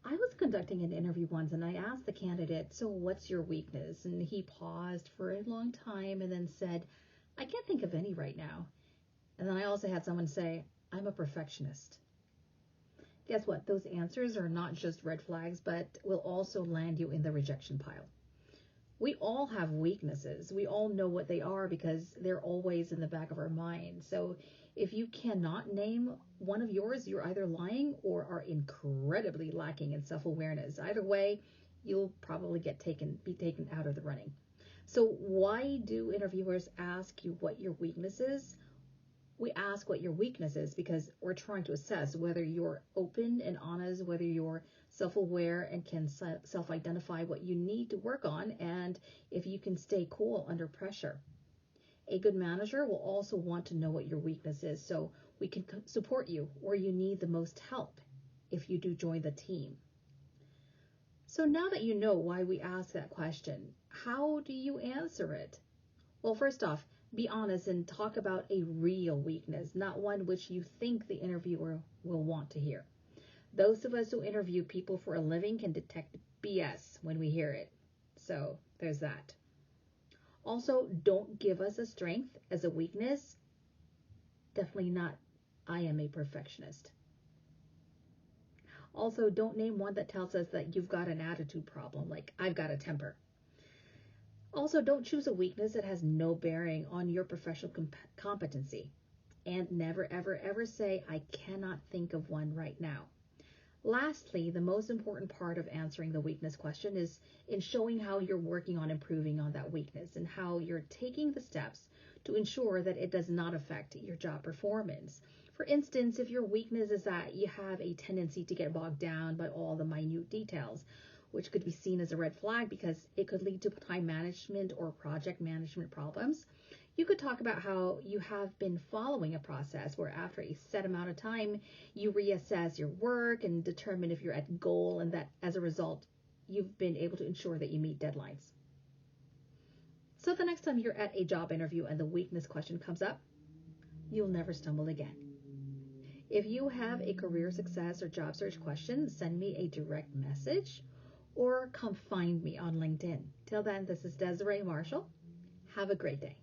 I was conducting an interview once and I asked the candidate, "So what's your weakness?" And he paused for a long time and then said, "I can't think of any right now." And then I also had someone say, "I'm a perfectionist." Guess what? Those answers are not just red flags, but will also land you in the rejection pile. We all have weaknesses. We all know what they are because they're always in the back of our mind. So if you cannot name one of yours, you're either lying or are incredibly lacking in self-awareness. Either way, you'll probably be taken out of the running. So why do interviewers ask you what your weakness is? We ask what your weakness is because we're trying to assess whether you're open and honest, whether you're self-aware and can self-identify what you need to work on, and if you can stay cool under pressure. A good manager will also want to know what your weakness is so we can support you where you need the most help if you do join the team. So now that you know why we ask that question, how do you answer it? Well, first off, be honest and talk about a real weakness, not one which you think the interviewer will want to hear. Those of us who interview people for a living can detect BS when we hear it. So there's that. Also, don't give us a strength as a weakness. Definitely not, "I am a perfectionist." Also, don't name one that tells us that you've got an attitude problem, like "I've got a temper." Also, don't choose a weakness that has no bearing on your professional competency. And never, ever, ever say, "I cannot think of one right now." Lastly, the most important part of answering the weakness question is in showing how you're working on improving on that weakness and how you're taking the steps to ensure that it does not affect your job performance. For instance, if your weakness is that you have a tendency to get bogged down by all the minute details, which could be seen as a red flag because it could lead to time management or project management problems, you could talk about how you have been following a process where after a set amount of time, you reassess your work and determine if you're at goal, and that as a result, you've been able to ensure that you meet deadlines. So the next time you're at a job interview and the weakness question comes up, you'll never stumble again. If you have a career success or job search question, send me a direct message or come find me on LinkedIn. Till then, this is Desiree Marshall. Have a great day.